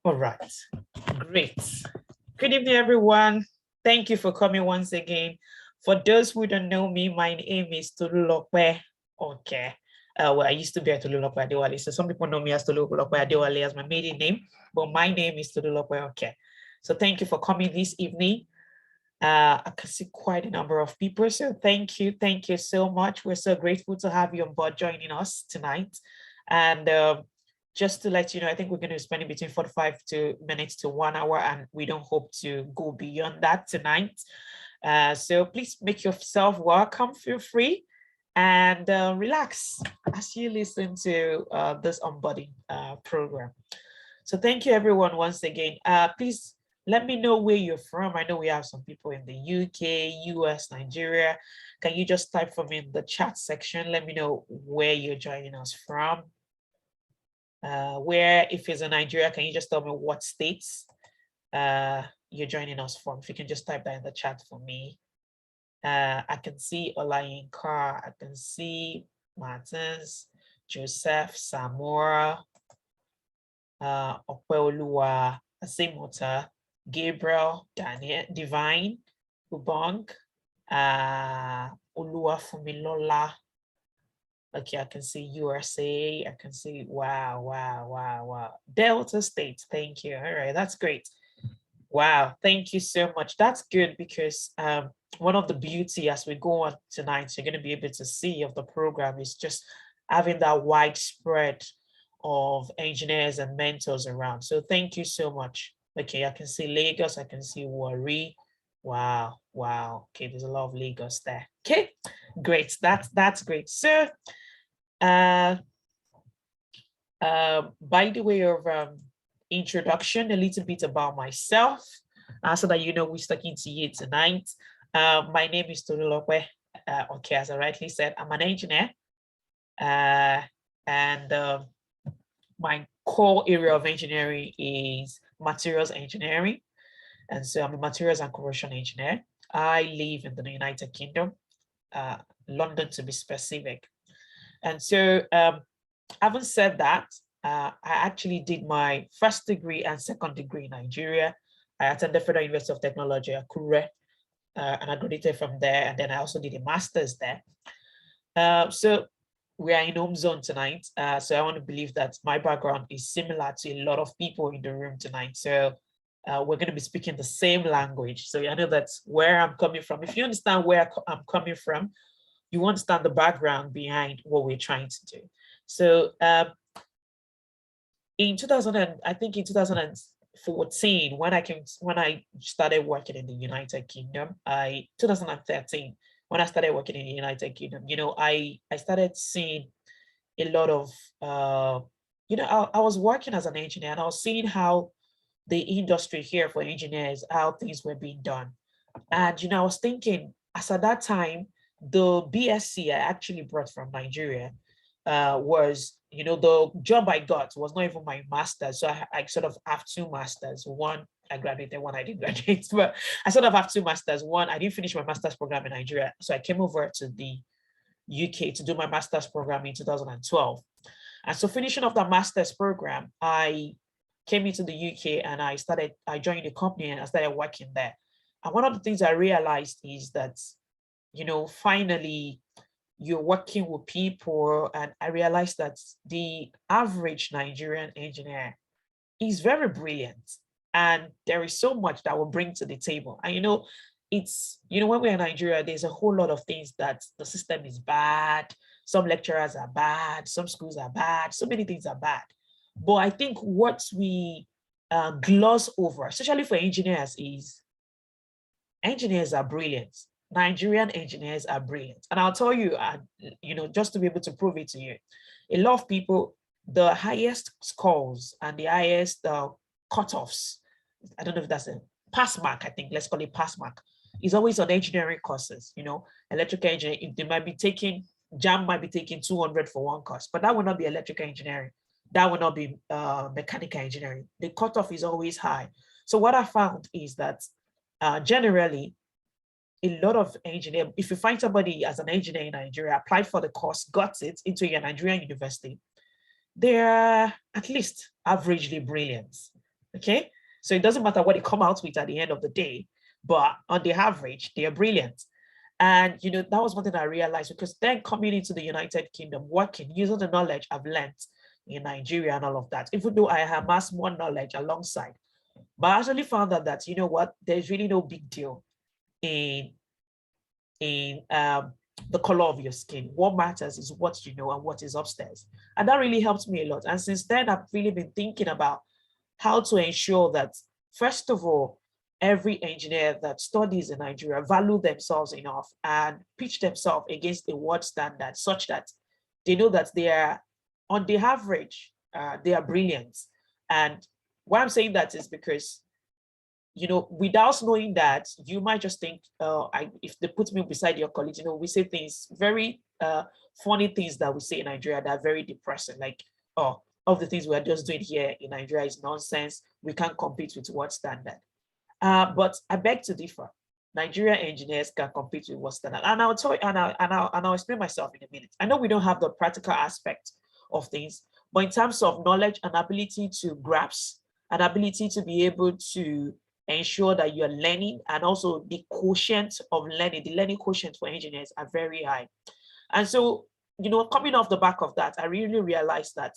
All right, great. Good evening, everyone. Thank you for coming once again. For those who don't know me, my name is Tolulope. Okay. Well, I used to be a Tolulope Adewale, so some people know me as Tolulope Adewale as my maiden name, but my name is Tolulope. Okay. So thank you for coming this evening. I can see quite a number of people, so thank you so much. We're so grateful to have you on board joining us tonight. And just to let you know, I think we're going to be spending between 45 minutes to 1 hour, and we don't hope to go beyond that tonight. So please make yourself welcome, feel free, and relax as you listen to this onboarding program. So thank you everyone once again. Please let me know where you're from. I know we have some people in the UK, US, Nigeria. Can you just type for me in the chat section? Let me know where you're joining us from. Where, if it's in Nigeria, can you just tell me what states you're joining us from? If you can just type that in the chat for me. I can see Olayinka, I can see Martins, Joseph, Samora, Opeoluwa, Asimota, Gabriel, Daniel, Divine, Ubong, Olua Fumilola. Okay, I can see USA. I can see, wow. Delta State, thank you. All right, that's great. Wow, thank you so much. That's good because one of the beauty as we go on tonight, you're going to be able to see of the program is just having that widespread of engineers and mentors around. So thank you so much. Okay, I can see Lagos, I can see Warri. Wow. Okay, there's a lot of Lagos there. Okay, great. That's great. So by the way of introduction, a little bit about myself, so that you know we're talking to you tonight. My name is Tolulope. Okay, as I rightly said, I'm an engineer, and my core area of engineering is materials engineering. And so I'm a materials and corrosion engineer. I live in the United Kingdom, London to be specific. And so having said that, I actually did my first degree and second degree in Nigeria. I attended Federal University of Technology, Akure, and I graduated from there. And then I also did a master's there. So we are in home zone tonight. So I want to believe that my background is similar to a lot of people in the room tonight. So we're going to be speaking the same language. So I know that's where I'm coming from. If you understand where I'm coming from, you understand the background behind what we're trying to do. So in 2014, when I started working in the United Kingdom, 2013, when I started working in the United Kingdom, you know, I started seeing a lot of, you know, I was working as an engineer and I was seeing how the industry here for engineers, how things were being done. And, you know, I was thinking, as at that time, the BSc I actually brought from Nigeria was, you know, the job I got was not even my master's. So I sort of have two masters. One, I graduated, one I didn't graduate, but I sort of have two masters. One, I didn't finish my master's program in Nigeria. So I came over to the UK to do my master's program in 2012. And so finishing off that master's program, I came into the UK and I joined the company and I started working there. And one of the things I realized is that, you know, finally you're working with people, and I realized that the average Nigerian engineer is very brilliant. And there is so much that will bring to the table. And, you know, it's, you know, when we're in Nigeria, there's a whole lot of things that the system is bad. Some lecturers are bad. Some schools are bad. So many things are bad. But I think what we gloss over, especially for engineers, is engineers are brilliant. Nigerian engineers are brilliant. And I'll tell you, you know, just to be able to prove it to you, a lot of people, the highest scores and the highest cutoffs, I don't know if that's a pass mark, I think, let's call it pass mark, is always on engineering courses. You know, electrical engineering, they might be taking, JAM might be taking 200 for one course, but that will not be electrical engineering. That will not be mechanical engineering. The cutoff is always high. So what I found is that generally, a lot of engineers, if you find somebody as an engineer in Nigeria, applied for the course, got it into a Nigerian university, they're at least averagely brilliant. Okay, so it doesn't matter what they come out with at the end of the day, but on the average, they are brilliant. And that was one thing I realized, because then coming into the United Kingdom, working, using the knowledge I've learned in Nigeria and all of that, even though I have amassed more knowledge alongside, but I actually found out that, what, there's really no big deal in the color of your skin. What matters is what you know and what is upstairs. And that really helped me a lot. And since then, I've really been thinking about how to ensure that, first of all, every engineer that studies in Nigeria value themselves enough and pitch themselves against a world standard, such that they know that they are, on the average, they are brilliant. And why I'm saying that is because, without knowing that, you might just think, if they put me beside your colleagues, we say things very funny things that we say in Nigeria that are very depressing, like, oh, all the things we're just doing here in Nigeria is nonsense. We can't compete with what standard. But I beg to differ. Nigerian engineers can compete with what standard. And I'll tell you, and I'll explain myself in a minute. I know we don't have the practical aspect of things, but in terms of knowledge and ability to grasp, and ability to be able to ensure that you're learning, and also the quotient of learning, the learning quotient for engineers are very high. And so, coming off the back of that, I really realized that,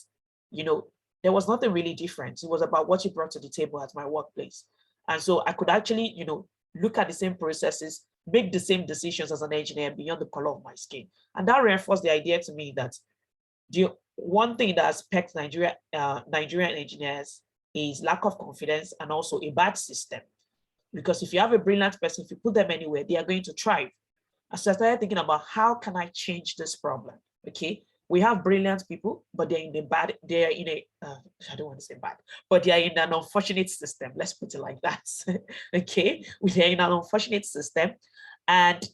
there was nothing really different. It was about what you brought to the table at my workplace. And so I could actually, look at the same processes, make the same decisions as an engineer beyond the color of my skin. And that reinforced the idea to me that the one thing that affects Nigerian engineers is lack of confidence, and also a bad system. Because if you have a brilliant person, if you put them anywhere, they are going to thrive. So I started thinking about, how can I change this problem? Okay, we have brilliant people, but they're in a I don't want to say bad, but they are in an unfortunate system. Let's put it like that. Okay, they're in an unfortunate system. And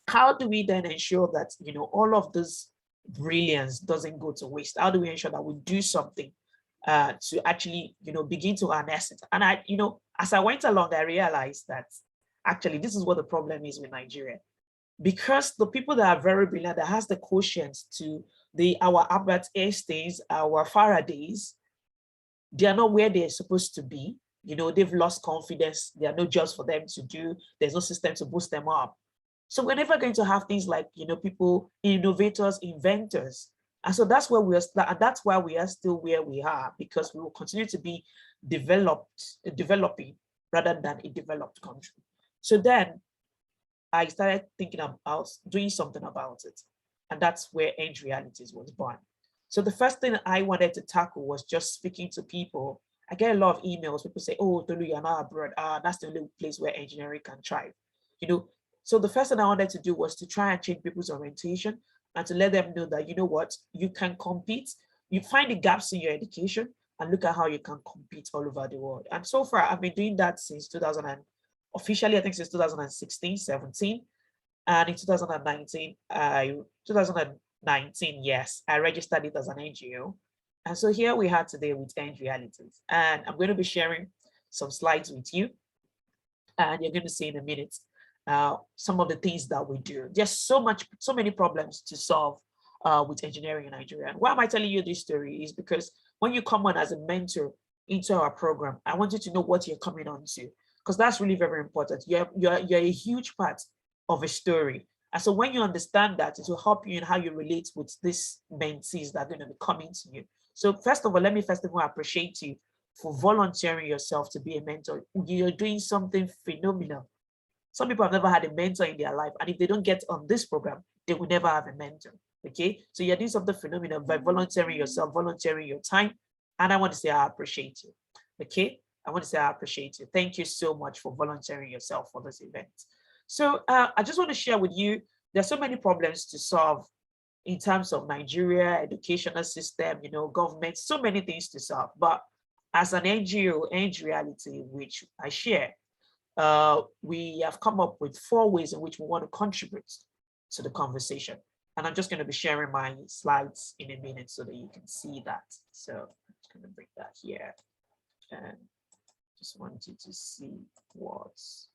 how do we then ensure that, all of this brilliance doesn't go to waste? How do we ensure that we do something to actually, begin to harness it? And as I went along, I realized that actually this is what the problem is with Nigeria. Because the people that are very brilliant, that has the quotient to our Albert Einsteins, our Faradays, they are not where they're supposed to be. They've lost confidence. There are no jobs for them to do. There's no system to boost them up. So we're never going to have things like, people, innovators, inventors. And so that's where we are, and that's why we are still where we are, because we will continue to be developing rather than a developed country. So then I started thinking about doing something about it. And that's where Engrealities was born. So the first thing I wanted to tackle was just speaking to people. I get a lot of emails. People say, oh, Tolu, you're not abroad. That's the only place where engineering can thrive. So the first thing I wanted to do was to try and change people's orientation, and to let them know that, what, you can compete. You find the gaps in your education and look at how you can compete all over the world. And so far, I've been doing that since officially, I think since 2016, 17. And in 2019, yes, I registered it as an NGO. And so here we are today with Engrealities. And I'm going to be sharing some slides with you. And you're going to see in a minute some of the things that we do. There's so many problems to solve with engineering in Nigeria. And why am I telling you this story is because when you come on as a mentor into our program, I want you to know what you're coming on to, because that's really very important. You're a huge part of a story. And so when you understand that, it will help you in how you relate with these mentees that are going to be coming to you. So first of all, let me appreciate you for volunteering yourself to be a mentor. You're doing something phenomenal. Some people have never had a mentor in their life, and if they don't get on this program, they will never have a mentor. Okay, so you're doing something phenomenal by volunteering yourself, volunteering your time, and I want to say I appreciate you. Okay, I want to say I appreciate you. Thank you so much for volunteering yourself for this event. So I just want to share with you, there's so many problems to solve in terms of Nigeria, educational system, government, so many things to solve. But as an NGO, Engreality, which I share, we have come up with 4 ways in which we want to contribute to the conversation. And I'm just going to be sharing my slides in a minute so that you can see that. So I'm just going to bring that here. And just wanted to see what's...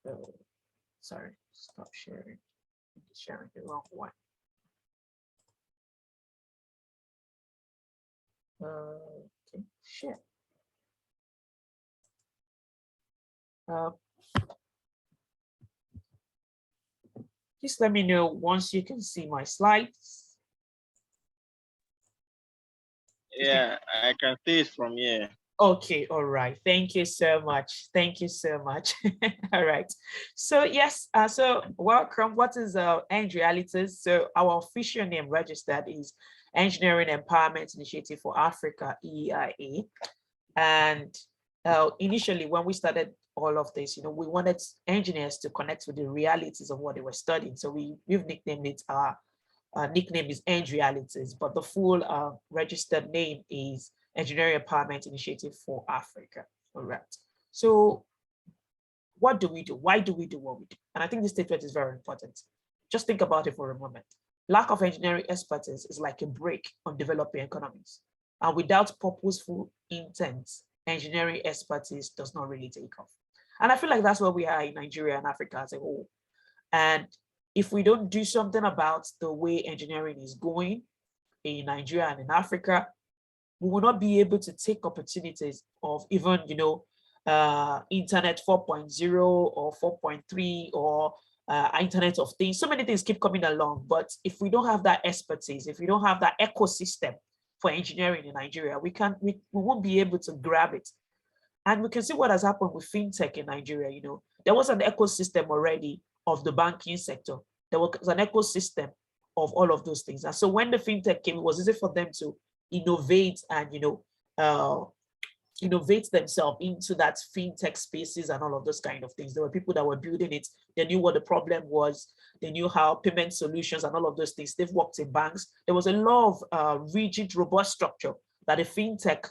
So, sorry, stop sharing. I'm sharing the wrong one. Okay, share. Uh, just let me know once you can see my slides. Yeah, I can see it from here. Okay, all right. Thank you so much. Thank you so much. All right. So yes, so welcome. What is Engrealities? So our official name registered is Engineering Empowerment Initiative for Africa, EIA. And initially, when we started all of this, we wanted engineers to connect with the realities of what they were studying. So we've nicknamed it nickname is Engrealities, but the full registered name is Engineering Empowerment Initiative for Africa. All right. So what do we do? Why do we do what we do? And I think this statement is very important. Just think about it for a moment. Lack of engineering expertise is like a brake on developing economies. And without purposeful intent, engineering expertise does not really take off. And I feel like that's where we are in Nigeria and Africa as a whole. And if we don't do something about the way engineering is going in Nigeria and in Africa, we will not be able to take opportunities of even, Internet 4.0 or 4.3 or Internet of Things. So many things keep coming along. But if we don't have that expertise, if we don't have that ecosystem for engineering in Nigeria, we won't be able to grab it. And we can see what has happened with fintech in Nigeria. There was an ecosystem already of the banking sector. There was an ecosystem of all of those things. And so when the fintech came, it was easy for them to innovate and innovate themselves into that fintech spaces and all of those kind of things. There were people that were building it. They knew what the problem was. They knew how payment solutions and all of those things. They've worked in banks. There was a lot of rigid, robust structure that a fintech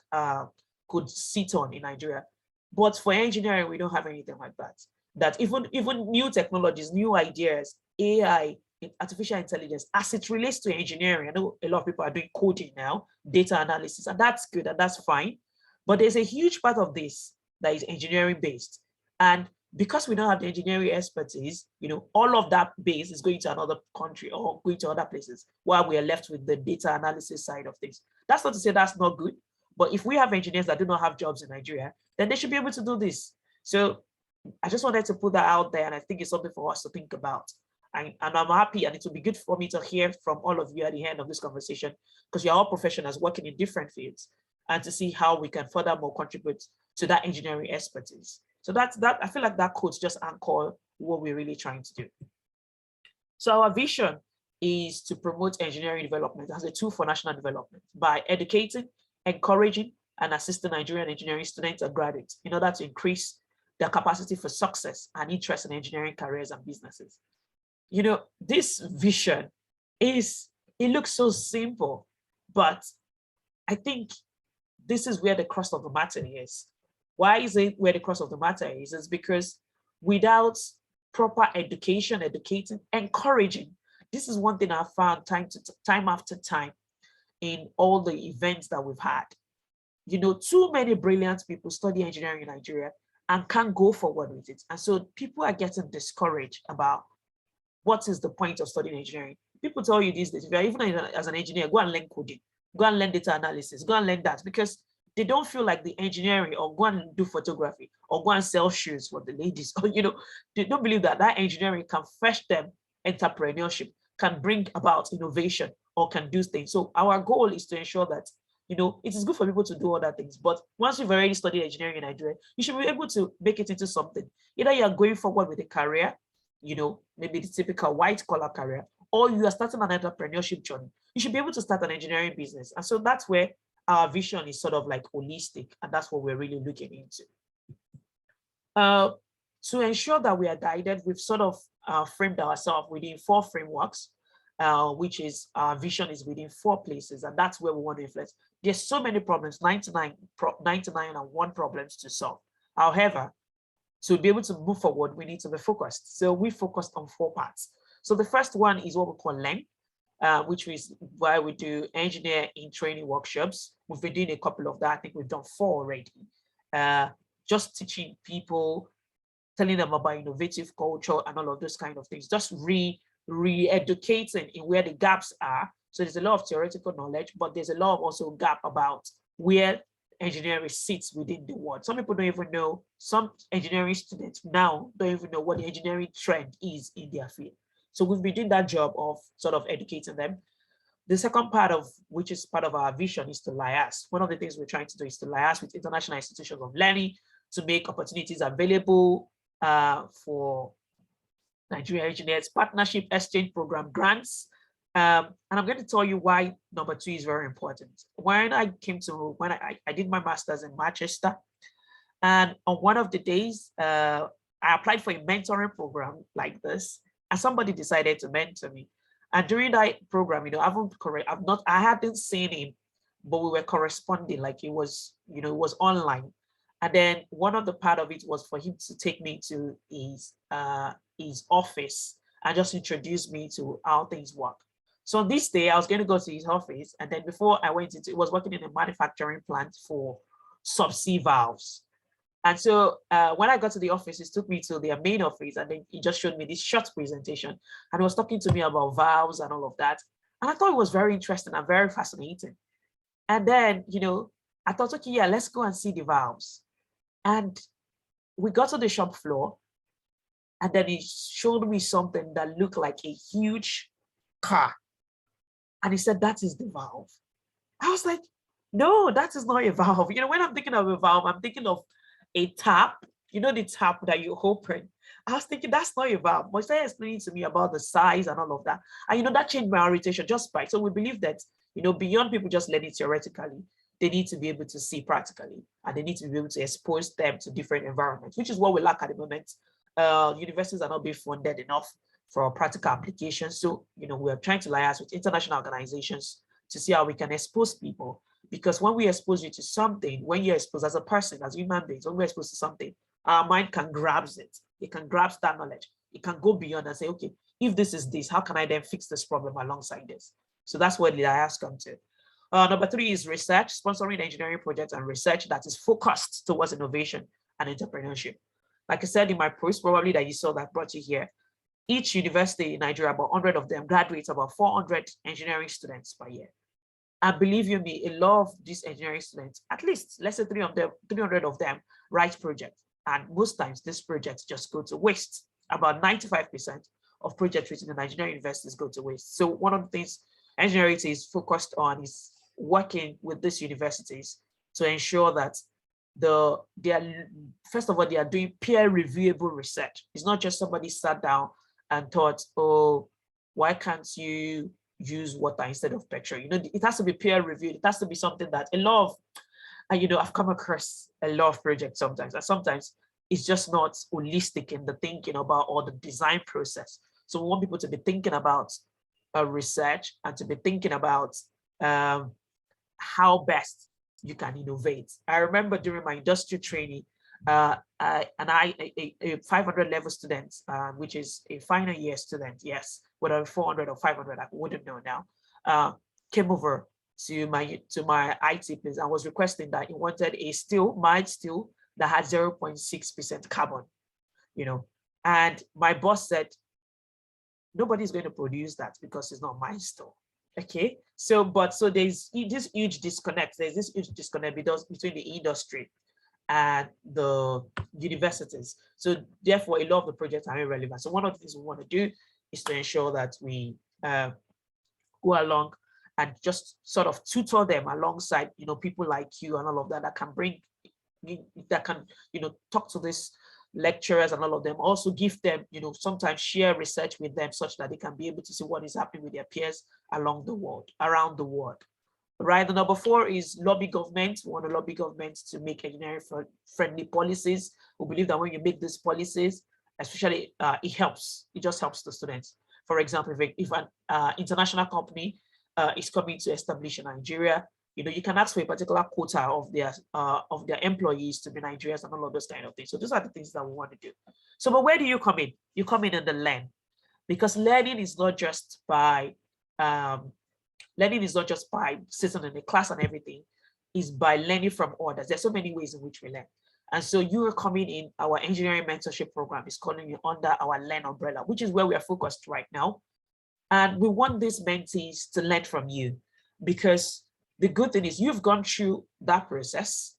could sit on in Nigeria. But for engineering, we don't have anything like that. That even new technologies, new ideas, AI, artificial intelligence, as it relates to engineering, I know a lot of people are doing coding now, data analysis, and that's good and that's fine. But there's a huge part of this that is engineering based. And because we don't have the engineering expertise, all of that base is going to another country or going to other places while we are left with the data analysis side of things. That's not to say that's not good, but if we have engineers that do not have jobs in Nigeria, then they should be able to do this. So I just wanted to put that out there, and I think it's something for us to think about. And I'm happy, and it will be good for me to hear from all of you at the end of this conversation, because you're all professionals working in different fields, and to see how we can furthermore contribute to that engineering expertise. So that's that. I feel like that quote just anchor what we're really trying to do. So our vision is to promote engineering development as a tool for national development by educating, encouraging, and assisting Nigerian engineering students and graduates in order to increase their capacity for success and interest in engineering careers and businesses. This vision it looks so simple, but I think this is where the crust of the matter is. Why is it where the crust of the matter is? It's because without proper education, educating, encouraging, this is one thing I've found time after time in all the events that we've had. Too many brilliant people study engineering in Nigeria and can't go forward with it. And so people are getting discouraged about what is the point of studying engineering. People tell you these days, if you're even as an engineer, go and learn coding, go and learn data analysis, go and learn that, because they don't feel like the engineering, or go and do photography, or go and sell shoes for the ladies, or they don't believe that engineering can fetch them entrepreneurship, can bring about innovation, or can do things. So our goal is to ensure that it is good for people to do other things, but once you've already studied engineering in Nigeria, you should be able to make it into something. Either you are going forward with a career, maybe the typical white collar career, or you are starting an entrepreneurship journey. You should be able to start an engineering business. And so that's where our vision is sort of like holistic, and that's what we're really looking into. To ensure that we are guided, we've sort of framed ourselves within 4 frameworks, which is our vision is within 4 places, and that's where we want to influence. There's so many problems, 99 and 1 problems to solve. However, to be able to move forward, we need to be focused. So we focused on 4 parts. So the first one is what we call learn, which is why we do engineer in training workshops. We've been doing a couple of that. I think we've done 4 already. Just teaching people, telling them about innovative culture and all of those kind of things, just re-educating in where the gaps are. So there's a lot of theoretical knowledge, but there's a lot of also gap about where engineering sits within the world. Some people don't even know, some engineering students now don't even know what the engineering trend is in their field. So we've been doing that job of sort of educating them. The second part of which is part of our vision is to liaise. One of the things we're trying to do is to liaise with international institutions of learning to make opportunities available for Nigerian engineers, partnership exchange program grants. And I'm going to tell you why number 2 is very important. When I did my master's in Manchester, and on one of the days, I applied for a mentoring program like this, and somebody decided to mentor me. And during that program, I hadn't seen him, but we were corresponding, like it was online. And then one of the part of it was for him to take me to his office and just introduce me to how things work. So on this day, I was going to go to his office, and then before I went into, it was working in a manufacturing plant for subsea valves. And so when I got to the office, he took me to their main office, and then he just showed me this short presentation, and he was talking to me about valves and all of that. And I thought it was very interesting and very fascinating. And then, I thought, okay, yeah, let's go and see the valves. And we got to the shop floor, and then he showed me something that looked like a huge car. And he said, that is the valve. I was like, no, that is not a valve. When I'm thinking of a valve, I'm thinking of a tap, the tap that you open. I was thinking that's not a valve. But he started explaining to me about the size and all of that. And that changed my orientation just by. So we believe that, beyond people just learning theoretically, they need to be able to see practically, and they need to be able to expose them to different environments, which is what we lack at the moment. Universities are not being funded enough for practical applications. So, we're trying to liaise with international organizations to see how we can expose people. Because when we expose you to something, when you're exposed as a person, as human beings, when we're exposed to something, our mind can grasp it. It can grasp that knowledge. It can go beyond and say, okay, if this is this, how can I then fix this problem alongside this? So that's where the IAS come to. Number 3 is research, sponsoring engineering projects and research that is focused towards innovation and entrepreneurship. Like I said in my post, probably that you saw that brought you here, each university in Nigeria, about 100 of them graduates about 400 engineering students per year. And believe you me, a lot of these engineering students, at least let's say 300 of them write projects. And most times these projects just go to waste. About 95% of projects written in Nigerian universities go to waste. So one of the things Engrealities is focused on is working with these universities to ensure that first of all, they are doing peer reviewable research. It's not just somebody sat down and thought, oh, why can't you use water instead of petrol? It has to be peer reviewed. It has to be something that a lot of, I've come across a lot of projects sometimes, and sometimes it's just not holistic in the thinking about or the design process. So we want people to be thinking about research and to be thinking about how best you can innovate. I remember during my industrial training, a 500 level student, which is a final year student, yes, whether 400 or 500, I wouldn't know now, came over to my IT place and was requesting that he wanted a mild steel that had 0.6% carbon, and my boss said, nobody's going to produce that because it's not my steel. Okay, so there's this huge disconnect. There's this huge disconnect between the industry and the universities. So therefore, a lot of the projects are irrelevant. So one of the things we want to do is to ensure that we go along and just sort of tutor them alongside, people like you and all of that that can talk to these lecturers and all of them. Also give them, sometimes share research with them such that they can be able to see what is happening with their peers around the world. Right. The number 4 is lobby government. We want to lobby government to make engineering friendly policies. We believe that when you make these policies, especially it just helps the students. For example, if an international company is coming to establish in Nigeria, you can ask for a particular quota of their employees to be Nigerians and all of those kind of things. So those are the things that we want to do. So, but where do you come in? You come in the learn, because learning is not just by sitting in a class and everything. It's by learning from others. There's so many ways in which we learn. And so you are coming in our engineering mentorship program is calling you under our Learn umbrella, which is where we are focused right now. And we want these mentees to learn from you, because the good thing is you've gone through that process,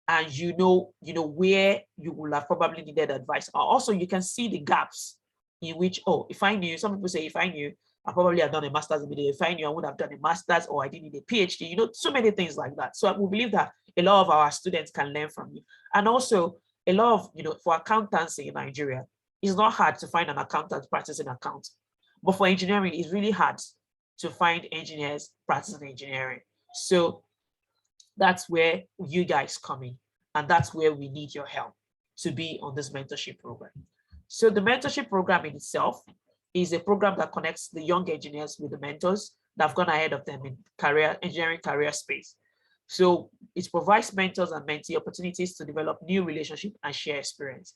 and you know where you will have probably needed advice. Also, you can see the gaps in which, oh, if I knew, some people say, if I knew, I probably have done a master's immediately. If I knew, I would have done a master's, or I didn't need a PhD, so many things like that. So we believe that a lot of our students can learn from you. And also a lot of, for accountancy in Nigeria, it's not hard to find an accountant practicing accounting. But for engineering, it's really hard to find engineers practicing engineering. So that's where you guys come in. And that's where we need your help to be on this mentorship program. So the mentorship program in itself is a program that connects the young engineers with the mentors that have gone ahead of them in engineering career space. So it provides mentors and mentee opportunities to develop new relationships and share experience.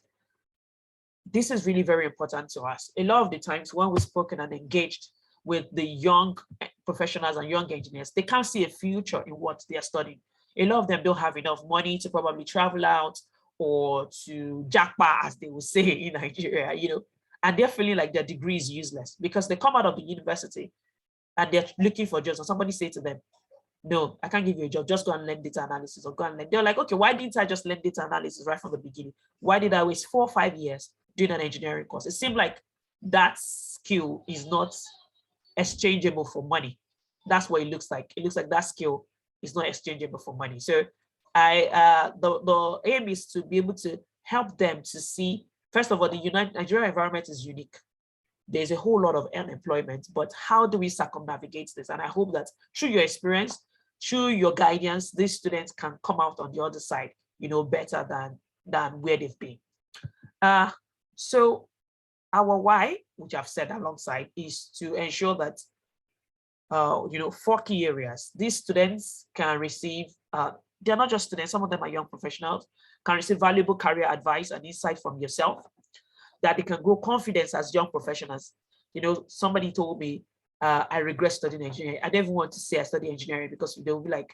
This is really very important to us. A lot of the times when we've spoken and engaged with the young professionals and young engineers, they can't see a future in what they are studying. A lot of them don't have enough money to probably travel out or to jackpot, as they would say in Nigeria, and they're feeling like their degree is useless because they come out of the university and they're looking for jobs, and somebody say to them, no, I can't give you a job, just go and learn data analysis, or go and learn. They're like, okay, why didn't I just learn data analysis right from the beginning? Why did I waste 4 or 5 years doing an engineering course? It seemed like that skill is not exchangeable for money. That's what it looks like. It looks like that skill is not exchangeable for money. So the aim is to be able to help them to see, first of all, the Nigerian environment is unique. There's a whole lot of unemployment, but how do we circumnavigate this? And I hope that through your experience, through your guidance, these students can come out on the other side, better than where they've been. So our why, which I've said alongside, is to ensure that 4 key areas. These students can receive, they're not just students, some of them are young professionals, can receive valuable career advice and insight from yourself, that they can grow confidence as young professionals. Somebody told me, I regret studying engineering. I don't even want to say I study engineering because they'll be like,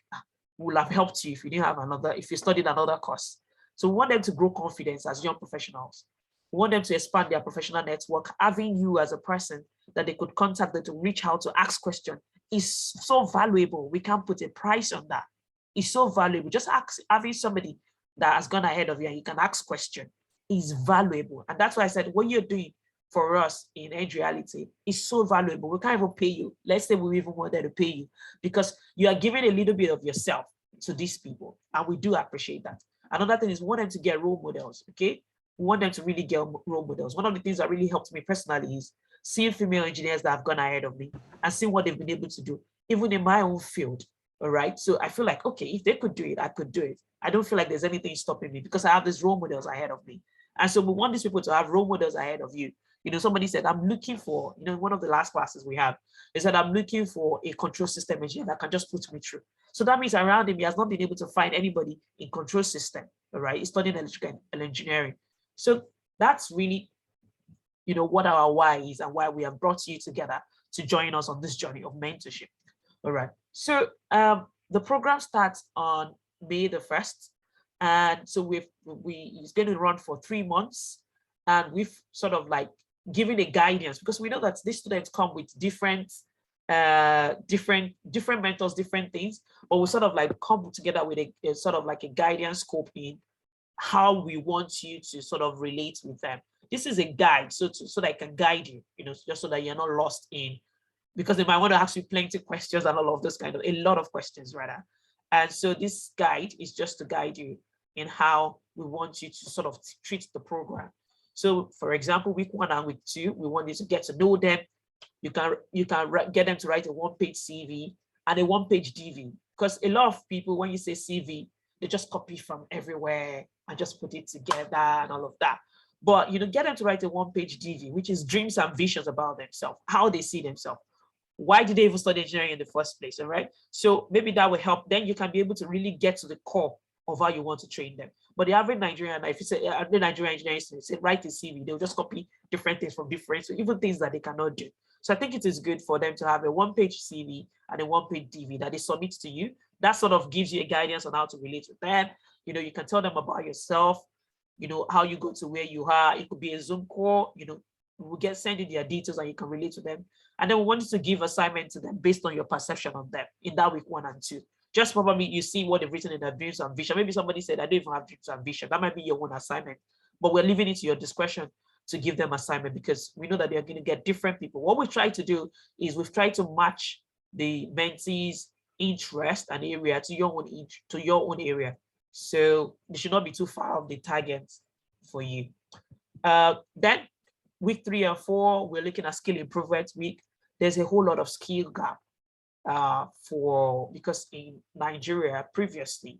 we'll have helped you if you didn't have if you studied another course. So we want them to grow confidence as young professionals. We want them to expand their professional network. Having you as a person that they could contact, them to reach out, to ask questions is so valuable. We can't put a price on that. It's so valuable. Just having somebody that has gone ahead of you and you can ask questions is valuable. And that's why I said what you're doing for us in Engrealities is so valuable. We can't even pay you. Let's say we even wanted to pay you because you are giving a little bit of yourself to these people. And we do appreciate that. Another thing is we want them to get role models, okay? We want them to really get role models. One of the things that really helped me personally is seeing female engineers that have gone ahead of me and seeing what they've been able to do, even in my own field, all right? So I feel like, okay, if they could do it, I could do it. I don't feel like there's anything stopping me because I have these role models ahead of me. And so we want these people to have role models ahead of you. Somebody said, I'm looking for, one of the last classes we have, they said, I'm looking for a control system engineer that can just put me through. So that means around him, he has not been able to find anybody in control system, all right? He's studying electrical engineering. So that's really, what our why is and why we have brought you together to join us on this journey of mentorship, all right? So the program starts on May the 1st. And so it's going to run for 3 months, and we've sort of like given a guidance because we know that these students come with different mentors, different things, but we sort of like come together with a sort of like a guidance scope in how we want you to sort of relate with them. This is a guide, so that I can guide you, just so that you're not lost in, because they might want to ask you plenty of questions and all of those a lot of questions rather. And so this guide is just to guide you in how we want you to sort of treat the program. So for example, week 1 and week 2, we want you to get to know them. You can get them to write a 1-page CV and a 1-page DV, because a lot of people, when you say CV, they just copy from everywhere and just put it together and all of that. But get them to write a 1-page DV, which is dreams and visions about themselves, how they see themselves. Why did they even study engineering in the first place? All right. So maybe that will help. Then you can be able to really get to the core of how you want to train them. But the average Nigerian, if you say the Nigerian engineering student, say write a CV, they'll just copy different things from different, so even things that they cannot do. So I think it is good for them to have a 1-page CV and a 1-page DV that they submit to you. That sort of gives you a guidance on how to relate with them. You can tell them about yourself, how you go to where you are. It could be a Zoom call, we'll send you their details and you can relate to them. And then we want you to give assignment to them based on your perception of them in that week 1 and 2. just probably you see what they've written in their dreams and vision. Maybe somebody said, I don't even have dreams and vision. That might be your own assignment, but we're leaving it to your discretion to give them assignment, because we know that they're going to get different people. What we try to do is we've tried to match the mentees' interest and area to your own area. So they should not be too far off the target for you. Then week 3 and 4, we're looking at skill improvement week. There's a whole lot of skill gap because in Nigeria previously,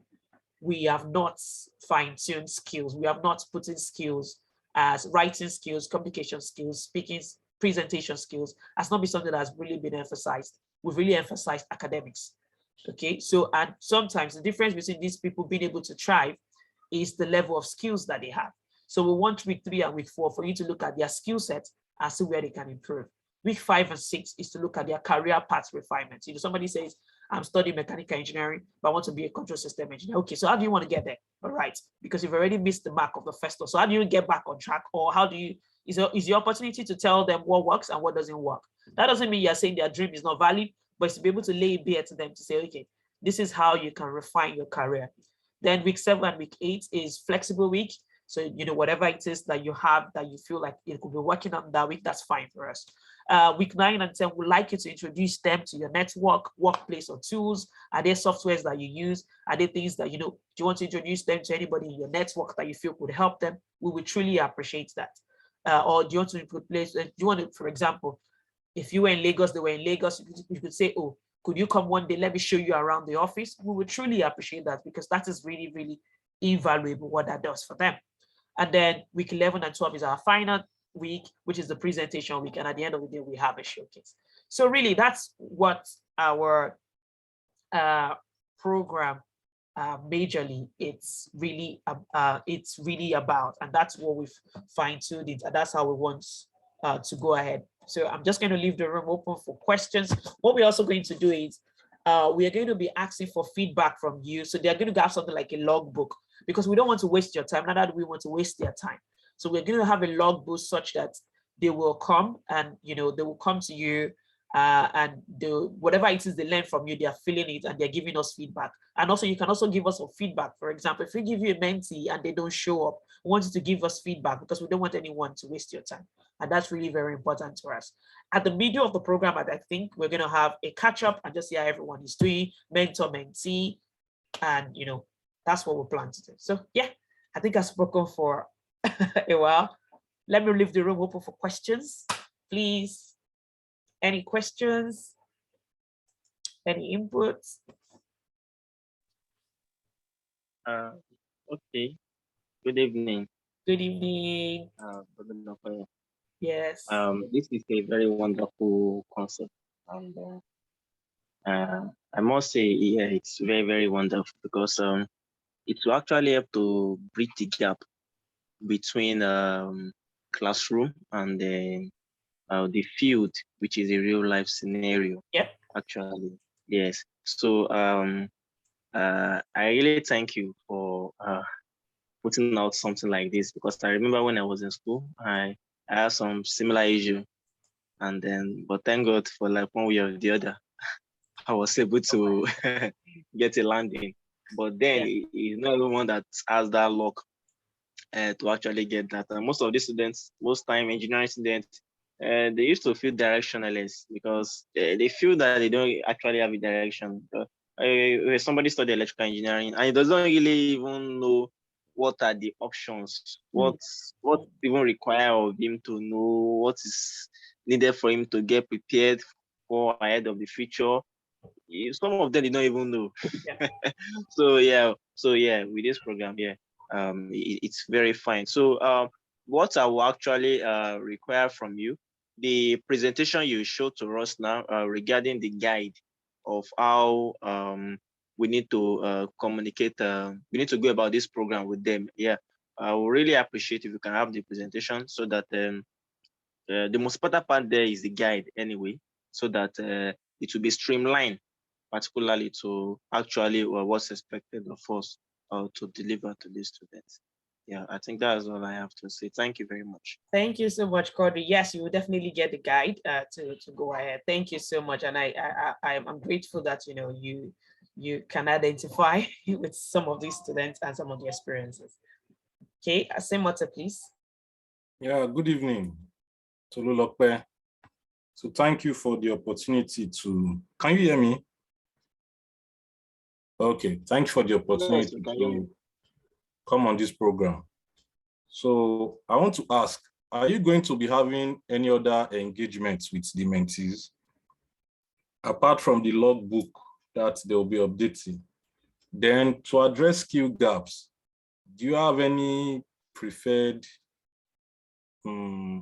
we have not fine-tuned skills. We have not put in skills as writing skills, communication skills, speaking, presentation skills has not been something that has really been emphasized. We've really emphasized academics. Okay, so and sometimes the difference between these people being able to thrive is the level of skills that they have. So we want week 3 and week 4 for you to look at their skill sets and see where they can improve. Week 5 and 6 is to look at their career path refinement. You know, somebody says, I'm studying mechanical engineering, but I want to be a control system engineer. Okay, so how do you want to get there? All right, because you've already missed the mark of the first one. So how do you get back on track? Or how do you, is the opportunity to tell them what works and what doesn't work? That doesn't mean you're saying their dream is not valid, but it's to be able to lay bare to them to say, okay, this is how you can refine your career. Then week 7 and week 8 is flexible week. So, you know, whatever it is that you have that you feel like it could be working on that week, that's fine for us. Week 9 and 10, we'd like you to introduce them to your network, workplace, or tools. Are there softwares that you use? Are there things that, you know, do you want to introduce them to anybody in your network that you feel could help them? We would truly appreciate that. Or do you want to replace, do you want to, for example, if you were in Lagos, they were in Lagos, you could say, oh, could you come one day? Let me show you around the office. We would truly appreciate that, because that is really, really invaluable what that does for them. And then week 11 and 12 is our final week, which is the presentation week. And at the end of the day, we have a showcase. So really, that's what our program majorly it's really about, and that's what we've fine-tuned it, and that's how we want to go ahead. So I'm just going to leave the room open for questions. What we're also going to do is we are going to be asking for feedback from you. So they're going to have something like a logbook, because we don't want to waste your time. Neither do we want to waste their time. So we're going to have a logbook such that they will come and, you know, they will come to you and whatever it is they learn from you, they are feeling it and they're giving us feedback. And also, you can also give us some feedback. For example, if we give you a mentee and they don't show up, we want you to give us feedback, because we don't want anyone to waste your time. And that's really very important to us. At the middle of the program, I think we're going to have a catch up and just see how everyone is doing, mentor, mentee, and, you know, that's what we plan to do. So yeah, I think I've spoken for a while. Let me leave the room open for questions, please. Any questions? Any inputs? Okay. Good evening. Good evening. Yes. This is a very wonderful concept, and I must say, yeah, it's very, very wonderful, because it will actually help to bridge the gap between classroom and the field, which is a real life scenario. Yep. Actually, yes. So I really thank you for putting out something like this, because I remember when I was in school, I had some similar issue, and then, but thank God for, like, one way or the other, I was able to get a landing. But then it's not everyone that has that luck to actually get that. And most of the students, most time engineering students, they used to feel directionless, because they feel that they don't actually have a direction. Somebody study electrical engineering and he doesn't really even know what are the options, what even require of him to know what is needed for him to get prepared for ahead of the future. Some of them they don't even know. Yeah. So yeah, with this program, it's very fine. So what I will actually require from you, the presentation you show to us now regarding the guide of how we need to communicate, we need to go about this program with them. Yeah, I will really appreciate if you can have the presentation, so that the most important part there is the guide anyway, so that it will be streamlined, particularly to actually what's expected of us to deliver to the students. Yeah, I think that's all I have to say. Thank you very much. Thank you so much, Cordy. Yes, you will definitely get the guide to go ahead. Thank you so much, and I'm grateful that, you know, you can identify with some of these students and some of the experiences. Okay, Asemote, please. Yeah, good evening, Tolulokpe. So thank you for the opportunity to, can you hear me? Okay, thank you for the opportunity to come on this program. So I want to ask, are you going to be having any other engagements with the mentees apart from the logbook that they'll be updating? Then to address skill gaps, do you have any preferred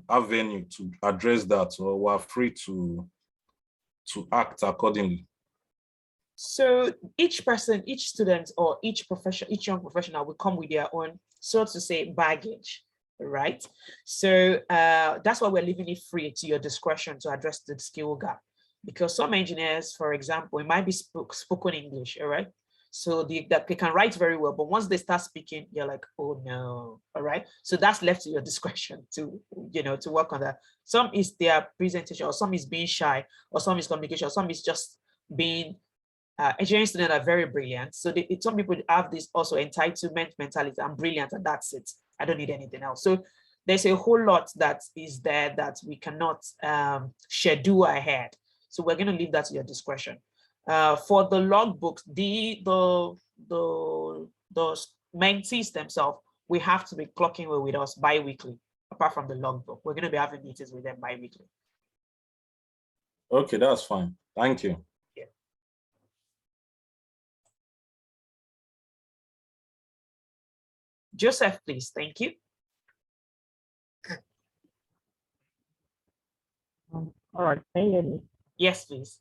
avenue to address that, or we're free to act accordingly? So each person, each student, or each young professional will come with their own, so to say, baggage, right? So that's why we're leaving it free to your discretion to address the skill gap. Because some engineers, for example, it might be spoken English, all right? So they can write very well, but once they start speaking, you're like, oh no, all right? So that's left to your discretion to, to work on that. Some is their presentation, or some is being shy, or some is communication, or some is just being, engineering students are very brilliant. So some people have this also entitlement mentality. I'm brilliant and that's it. I don't need anything else. So there's a whole lot that is there that we cannot schedule ahead. So we're going to leave that to your discretion. For the logbooks, the mentees themselves, we have to be clocking with us bi-weekly. Apart from the logbook, we're going to be having meetings with them bi-weekly. Okay, that's fine. Thank you. Yeah. Joseph, please. Thank you. All right, can you hear me? Yes, please.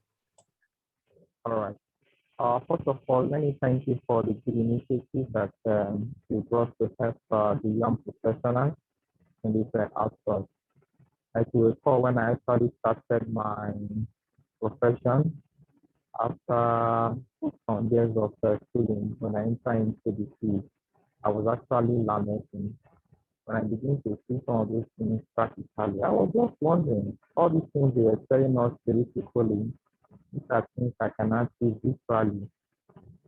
All right. First of all, let me thank you for the good initiative that you brought to help the young professionals in this outsource. Like you recall, when I actually started my profession, after some years of schooling, when I entered into the field, I was actually lamenting. When I began to see some of these things practically, I was just wondering, all these things they were telling us theoretically, these are things I can achieve visually.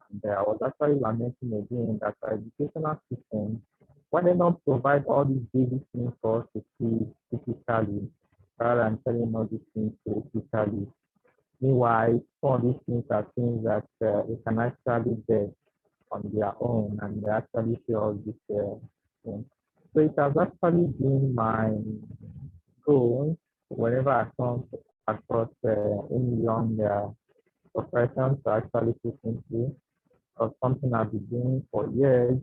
And I was actually lamenting again that our educational system, why they don't provide all these basic things for us to see physically, rather than telling us these things theoretically. Meanwhile, some of these things are things that we can actually get on their own, and they actually see all these things. So it has actually been my goal whenever I come across any young profession to actually put into, or something I've been doing for years,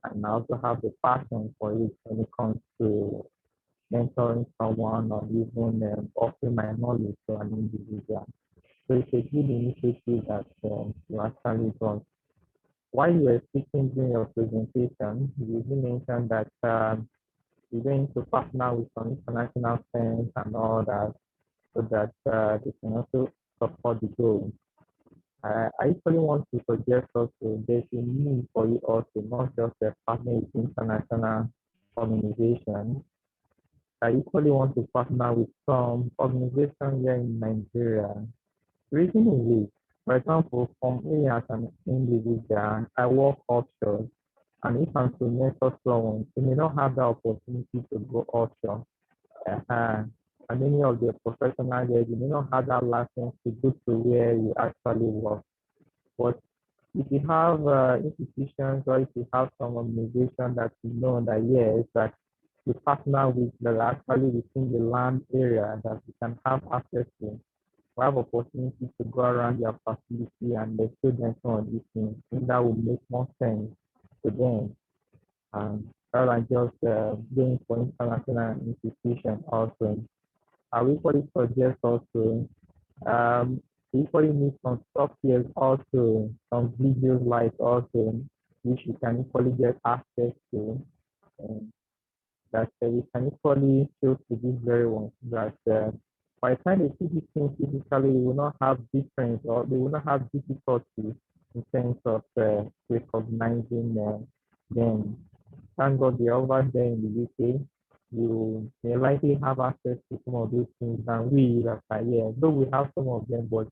and I also have the passion for it when it comes to mentoring someone or even offering my knowledge to an individual. So it's a good initiative that you actually done. While you were speaking during your presentation, you mentioned that you're going to partner with some international firms and all that, so that they can also support the goal. I actually want to suggest also there's a need for you also, not just a partner with international organizations. I equally want to partner with some organizations here in Nigeria. The reason is this. For example, for me as an individual, I work offshore, and if I'm to mentor someone, they may not have the opportunity to go offshore. And many of the professionals there, they may not have that license to go to where you actually work. But if you have institutions, or if you have some organization that you know that yes, that you partner with, that are actually within the land area that you can have access to, we have opportunity to go around their facility and they show them some of these things. I think that will make more sense to them. Rather than just going for international institutions also. I will equally suggest also we equally need some software also, some videos like also, which you can equally get access to. That we can equally show to these very ones that by the time they see these things physically, they will not have difference, or they will not have difficulty in terms of recognizing them. Thank God they're over there in the UK. You may likely have access to some of those things than we that are here. Though we have some of them, but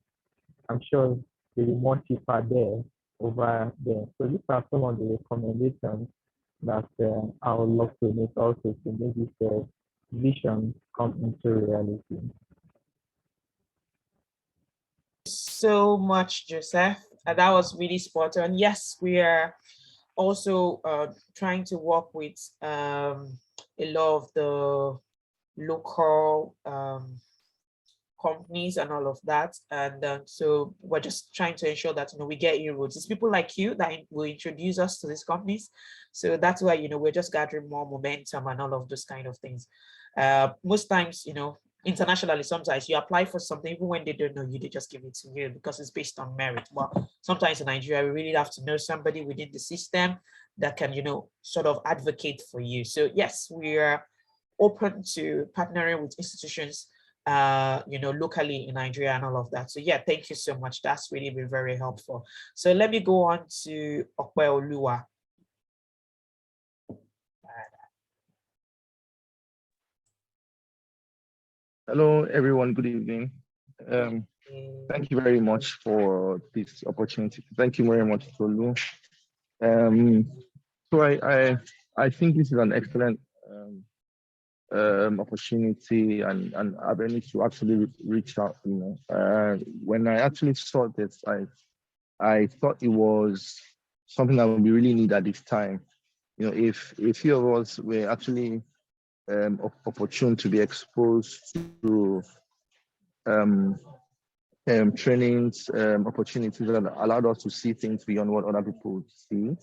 I'm sure will be more cheaper there over there. So these are some of the recommendations that I would love to make also to make this vision come into reality. So much, Joseph. That was really spot on. Yes, we are also trying to work with a lot of the local companies and all of that. And so we're just trying to ensure that, we get inroads. It's people like you that will introduce us to these companies. So that's why, we're just gathering more momentum and all of those kind of things. Most times, internationally, sometimes you apply for something, even when they don't know you, they just give it to you because it's based on merit. But sometimes in Nigeria, we really have to know somebody within the system that can, sort of advocate for you. So yes, we are open to partnering with institutions, locally in Nigeria and all of that. So yeah, thank you so much. That's really been very helpful. So let me go on to Okweoluwa. Hello, everyone. Good evening. Thank you very much for this opportunity. Thank you very much, Tolu. So I think this is an excellent opportunity and avenue to actually reach out. When I actually saw this, I thought it was something that we really need at this time. If a few of us were actually opportune to be exposed to trainings, opportunities that allowed us to see things beyond what other people see.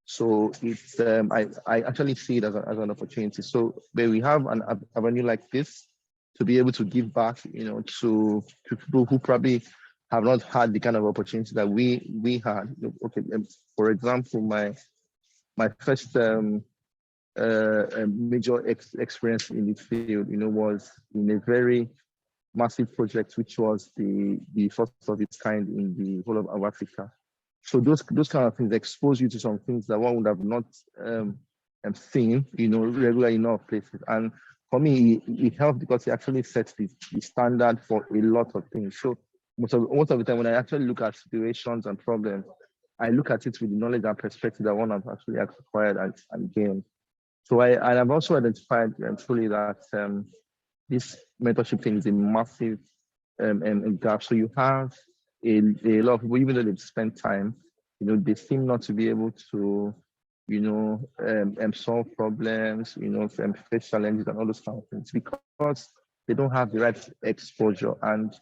So it's I actually see it as an opportunity. So where we have an avenue like this to be able to give back, to people who probably have not had the kind of opportunity that we had. Okay, for example, my first major experience in this field, was in a very massive project, which was the first of its kind in the whole of Africa. So those kind of things expose you to some things that one would have not seen, regularly in other places. And for me, it helped because it actually sets the standard for a lot of things. So most of the time, when I actually look at situations and problems, I look at it with the knowledge and perspective that one has actually acquired and gained. So I've also identified truly that this mentorship thing is a massive gap. So you have a lot of people, even though they've spent time, they seem not to be able to, solve problems, face challenges and all those kind of things because they don't have the right exposure. And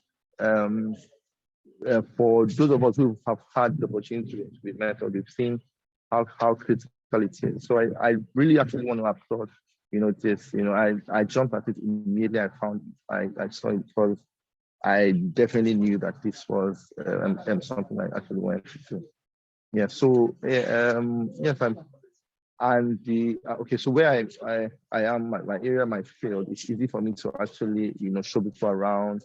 for those of us who have had the opportunity to be mentored, we've seen how critical it is. So I really actually want to applaud, this. I jumped at it immediately. I saw it because I definitely knew that this was something I actually wanted to do. Yeah. So yes, okay. So where I am, my area, my field, it's easy for me to actually show people around.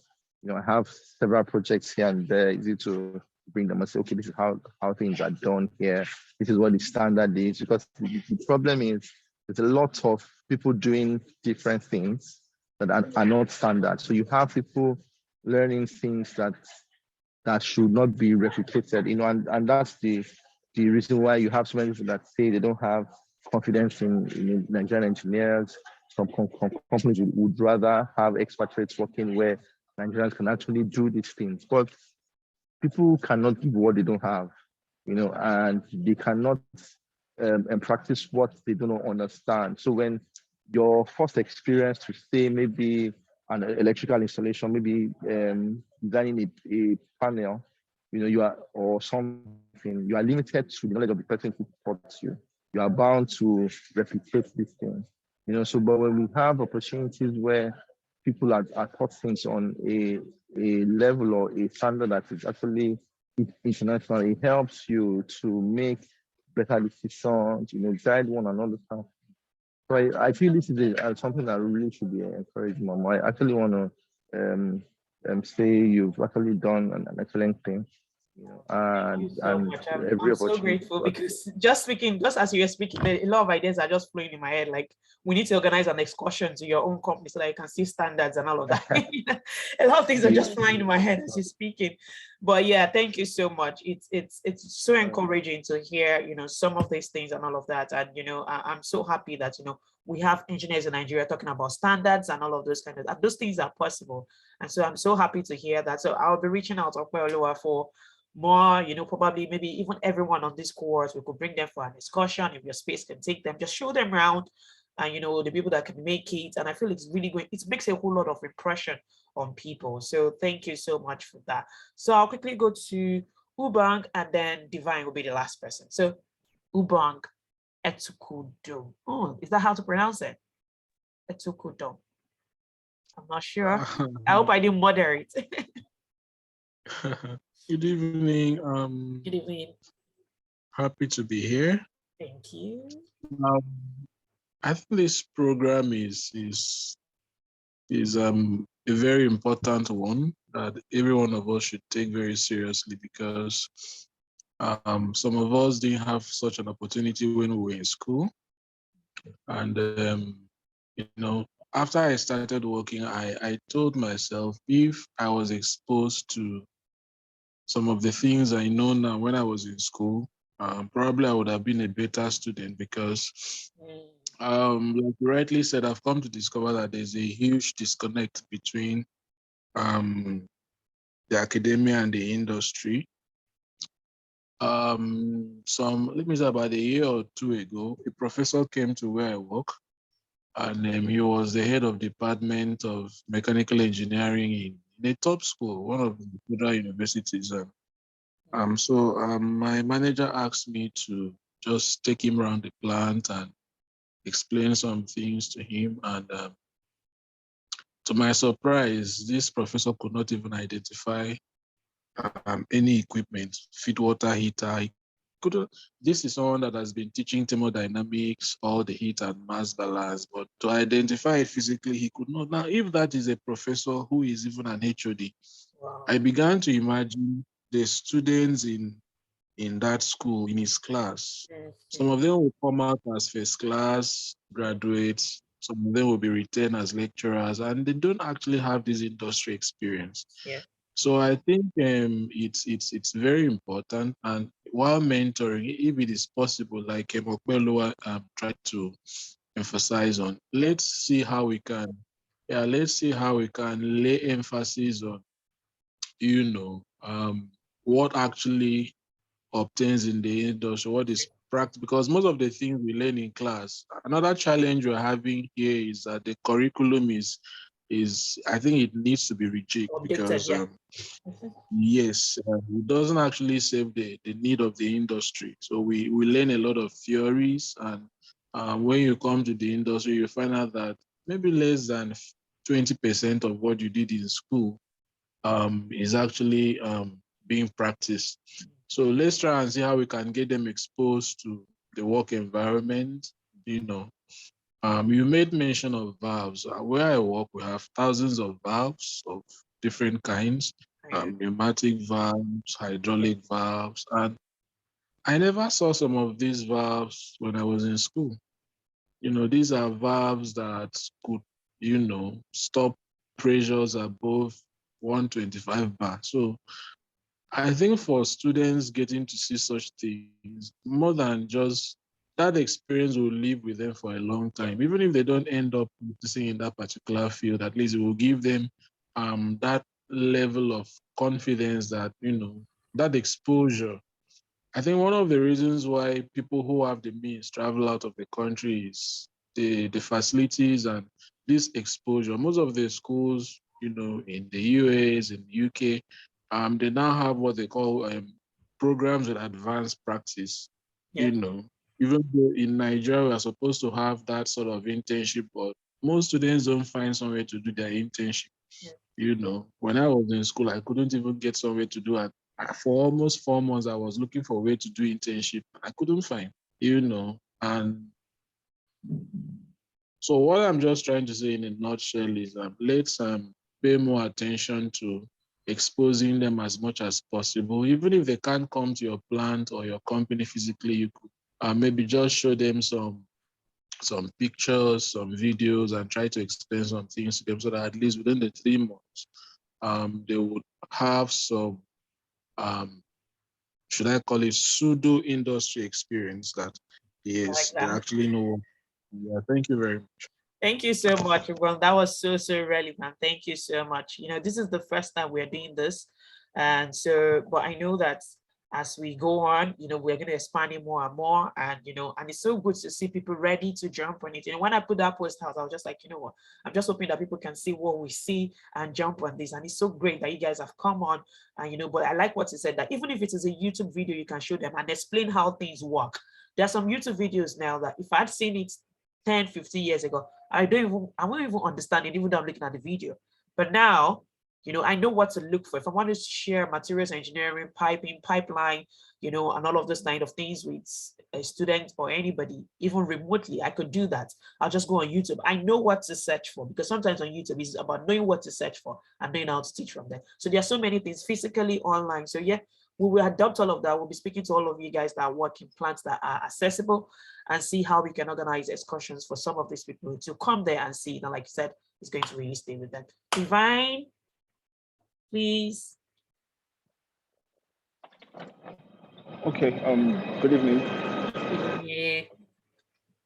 I have several projects here and there. Easy to bring them and say, okay, this is how things are done here. This is what the standard is. Because the problem is there's a lot of people doing different things that are not standard. So you have people learning things that should not be replicated, and that's the reason why you have so many people that say they don't have confidence in Nigerian engineers. Some companies would rather have expatriates working where Nigerians can actually do these things. But people cannot give what they don't have, and they cannot practice what they do not understand. So when your first experience to say maybe an electrical installation, maybe designing a panel, you are, or something, you are limited to the knowledge of the person who taught you. You are bound to replicate these things, So, but when we have opportunities where people are taught things on a level or a standard that is actually international, it helps you to make better decisions, guide one another. So I feel this is something that really should be encouraged more. I actually want to say you've actually done an excellent thing, Thank you so much. every I'm so opportunity. grateful because just as you were speaking, a lot of ideas are just flowing in my head. Like we need to organize an excursion to your own company so that you can see standards and all of that. A lot of things are just flying in my head as you're speaking. But yeah, thank you so much. It's so encouraging to hear, some of these things and all of that. And I'm so happy that we have engineers in Nigeria talking about standards and all of those and those things are possible. And so I'm so happy to hear that. So I'll be reaching out to Okweoluwa for more, probably maybe even everyone on this course, we could bring them for an discussion. If your space can take them, just show them around and, the people that can make it. And I feel it's really good. It makes a whole lot of impression on people. So thank you so much for that. So I'll quickly go to Ubang and then Divine will be the last person. So Ubang Etukudo. Oh, is that how to pronounce it? Etukudo. I'm not sure. I hope I didn't murder it. Good evening. Good evening. Happy to be here. Thank you. I think this program is a very important one that every one of us should take very seriously because some of us didn't have such an opportunity when we were in school. And after I started working, I told myself if I was exposed to some of the things I know now when I was in school, probably I would have been a better student because, like you rightly said, I've come to discover that there's a huge disconnect between the academia and the industry. Let me say about a year or two ago, a professor came to where I work, and he was the head of department of mechanical engineering in a top school, one of the federal universities. So my manager asked me to just take him around the plant and explain some things to him. And to my surprise, this professor could not even identify any equipment, feed water heater. This is someone that has been teaching thermodynamics, all the heat and mass balance, but to identify it physically, he could not. Now, if that is a professor who is even an HOD, I began to imagine the students in that school, in his class. Some of them will come out as first class graduates, some of them will be retained as lecturers, and they don't actually have this industry experience. Yeah. So I think it's very important. And while mentoring, if it is possible, like Okweoluwa tried to emphasize on, let's see how we can lay emphasis on, what actually obtains in the industry, what is practice, because most of the things we learn in class. Another challenge we're having here is that the curriculum is I think it needs to be rechecked because yes, it doesn't actually serve the need of the industry. So we learn a lot of theories, and when you come to the industry, you find out that maybe less than 20% of what you did in school is actually being practiced. So let's try and see how we can get them exposed to the work environment. You made mention of valves. Where I work, we have thousands of valves of different kinds, pneumatic valves, hydraulic valves, and I never saw some of these valves when I was in school. These are valves that could, stop pressures above 125 bar. So I think for students getting to see such things, more than just that experience will live with them for a long time. Even if they don't end up practicing in that particular field, at least it will give them that level of confidence that, that exposure. I think one of the reasons why people who have the means travel out of the country is the facilities and this exposure. Most of the schools, in the US, in the UK, they now have what they call programs with advanced practice. Even though in Nigeria we are supposed to have that sort of internship, but most students don't find somewhere to do their internship. When I was in school, I couldn't even get somewhere to do it. For almost 4 months, I was looking for a way to do internship. I couldn't find, and so what I'm just trying to say in a nutshell is let's pay more attention to exposing them as much as possible. Even if they can't come to your plant or your company physically, you could maybe just show them some pictures, some videos, and try to explain some things to them so that at least within the 3 months, they would have some, should I call it pseudo industry experience that yes, they actually know. Yeah, thank you very much. Thank you so much, Ron. That was so relevant. Thank you so much. This is the first time we're doing this. And so, but I know that as we go on, we're going to expand it more and more. And, and it's so good to see people ready to jump on it. When I put that post out, I was just like, you know what, I'm just hoping that people can see what we see and jump on this. And it's so great that you guys have come on. And, but I like what you said, that even if it is a YouTube video, you can show them and explain how things work. There are some YouTube videos now that if I'd seen it 10, 15 years ago, I won't even understand it, even though I'm looking at the video. But now, I know what to look for. If I want to share materials engineering, piping, pipeline, and all of those kind of things with a student or anybody, even remotely, I could do that. I'll just go on YouTube. I know what to search for, because sometimes on YouTube it's about knowing what to search for and knowing how to teach from there. So there are so many things physically, online. So yeah, we will adopt all of that. We'll be speaking to all of you guys that work in plants that are accessible and see how we can organize excursions for some of these people to come there and see. And like you said, it's going to really stay with them. Divine, please. Okay, good evening. Good evening.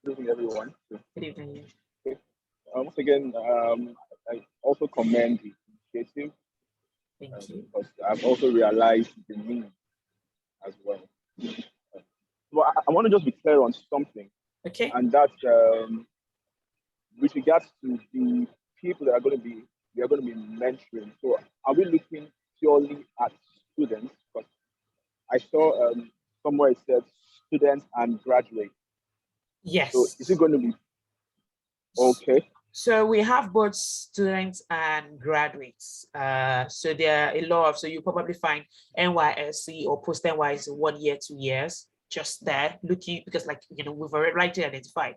Good evening, everyone. Good evening. Okay. Once again, I also commend the initiative. Thank you. Because I've also realized the need as well. Well, I want to just be clear on something. Okay. And that's with regards to the people that we are going to be mentoring. So are we looking purely at students? Because I saw somewhere it said students and graduates. Yes. So is it going to be okay? So we have both students and graduates. So there are a lot of, so you probably find NYSC or post NYSC 1 year, 2 years, just there looking, because like, we've already rightly identified.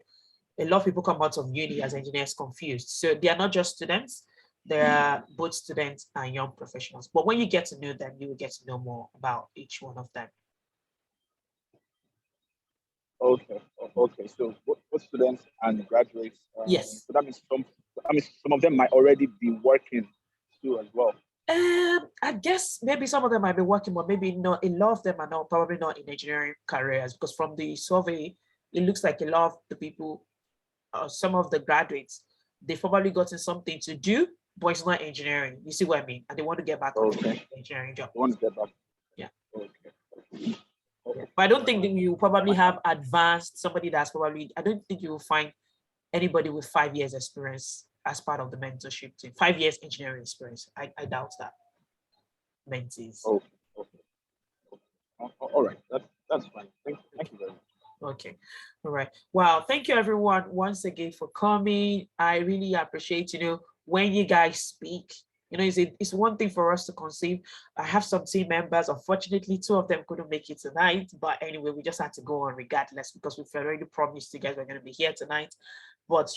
A lot of people come out of uni as engineers confused. So they are not just students, they are both students and young professionals. But when you get to know them, you will get to know more about each one of them. Okay. So both students and graduates. Yes. So that means some of them might already be working too as well. I guess maybe some of them might be working, but maybe not. A lot of them are not, probably not in engineering careers, because from the survey, it looks like a lot of the people, some of the graduates, they've probably gotten something to do, but it's not engineering. You see what I mean? And they want to get back on the engineering job. They want to get back. Yeah. Okay. Yeah. But I don't think that you probably have advanced somebody that's probably, I don't think you will find anybody with 5 years experience as part of the mentorship team. 5 years engineering experience. I doubt that. Mentees. Okay. All right. That's fine. Thank you very much. Okay. All right. Wow. Thank you everyone once again for coming. I really appreciate, when you guys speak, it's one thing for us to conceive. I have some team members. Unfortunately, 2 of them couldn't make it tonight. But anyway, we just had to go on regardless, because we've already promised you guys we're going to be here tonight. But,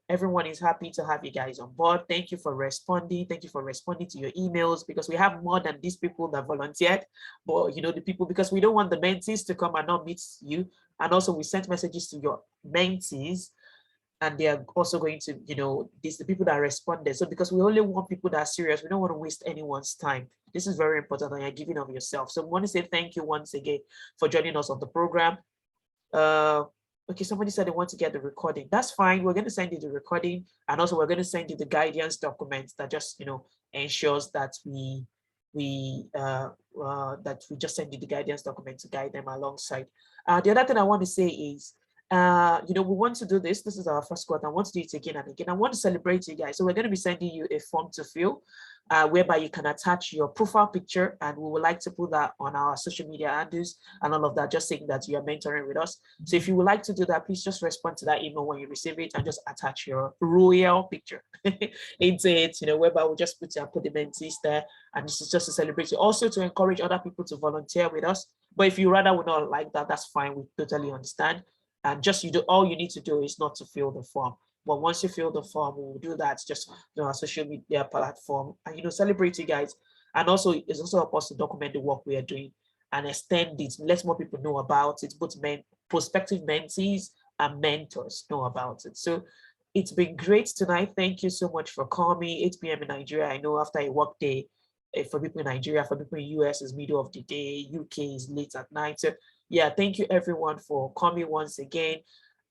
everyone is happy to have you guys on board. Thank you for responding. Thank you for responding to your emails, because we have more than these people that volunteered. But, the people, because we don't want the mentees to come and not meet you. And also we sent messages to your mentees, and they are also going to, these the people that responded. So because we only want people that are serious, we don't want to waste anyone's time. This is very important, and you're giving of yourself. So I want to say thank you once again for joining us on the program. Okay, somebody said they want to get the recording. That's fine. We're going to send you the recording, and also we're going to send you the guidance documents that just, ensures that we just send you the guidance document to guide them alongside. The other thing I want to say is, we want to do this. This is our first quarter. I want to do it again and again. I want to celebrate you guys. So we're going to be sending you a form to fill, whereby you can attach your profile picture, and we would like to put that on our social media handles and all of that, just saying that you are mentoring with us. So if you would like to do that, please just respond to that email when you receive it and just attach your royal picture into it, whereby we'll just put the mentees there. And this is just to celebrate you. Also to encourage other people to volunteer with us. But if you rather would not like that, that's fine. We totally understand. And just all you need to do is not to fill the form. But once you fill the form, we'll do that just on our social media platform and celebrate you guys And also, it's also help us to document the work we are doing and extend it, let more people know about it, both prospective mentees and mentors know about it. So it's been great tonight. Thank you so much for coming. 8 p.m. in Nigeria. I know after a work day, for people in Nigeria, for people in US is middle of the day, UK is late at night. So yeah, thank you everyone for coming once again.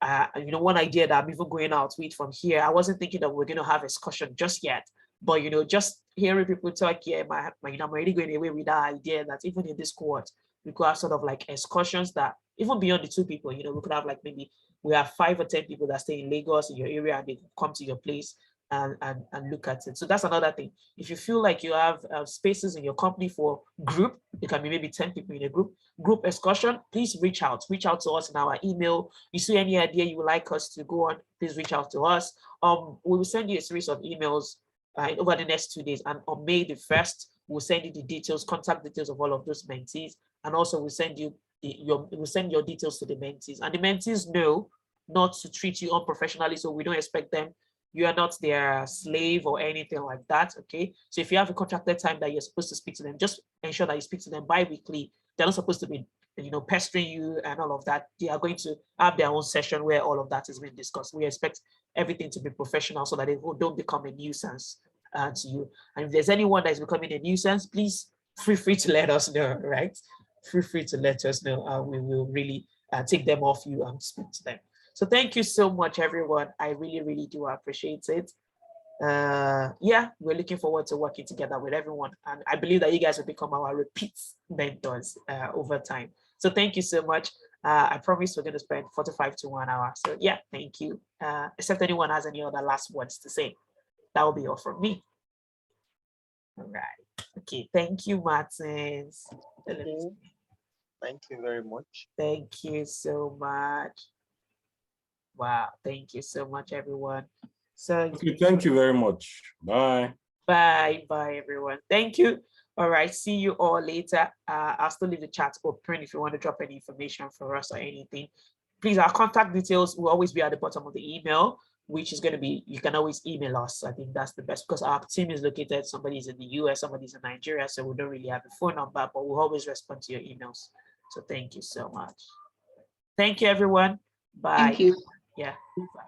One idea that I'm even going out with from here, I wasn't thinking that we're going to have a discussion just yet, but just hearing people talk here, I'm already going away with that idea that even in this cohort, we could have sort of like excursions that even beyond the 2 people, we could have like maybe we have 5 or 10 people that stay in Lagos in your area and they come to your place and look at it. So that's another thing. If you feel like you have spaces in your company for group, it can be maybe 10 people in a group excursion, please reach out to us in our email. You see any idea you would like us to go on, please reach out to us. We will send you a series of emails over the next 2 days, and on May the 1st, we'll send you the details, contact details of all of those mentees, and also we'll send you we'll send your details to the mentees, and the mentees know not to treat you unprofessionally, so we don't expect them. You are not their slave or anything like that, okay? So if you have a contracted time that you're supposed to speak to them, just ensure that you speak to them bi-weekly. They're not supposed to be, pestering you and all of that. They are going to have their own session where all of that is being discussed. We expect everything to be professional so that they don't become a nuisance to you. And if there's anyone that is becoming a nuisance, please feel free to let us know, right? Feel free to let us know. We will really take them off you and speak to them. So thank you so much, everyone. I really, really do appreciate it. Yeah, we're looking forward to working together with everyone. And I believe that you guys will become our repeat mentors over time. So thank you so much. I promise we're going to spend 45 to 1 hour. So yeah, thank you. Except anyone has any other last words to say. That will be all from me. All right. Okay. Thank you, Martins. Thank you very much. Thank you so much. Wow. Thank you so much, everyone. So okay, thank you very much. Bye. Bye, everyone. Thank you. All right, see you all later. I'll still leave the chat open if you want to drop any information for us or anything. Please, our contact details will always be at the bottom of the email, which is going to be, you can always email us. I think that's the best because our team is located, somebody's in the US, somebody's in Nigeria, so we don't really have a phone number, but we'll always respond to your emails. So thank you so much. Thank you, everyone. Bye. Thank you. Yeah. Bye.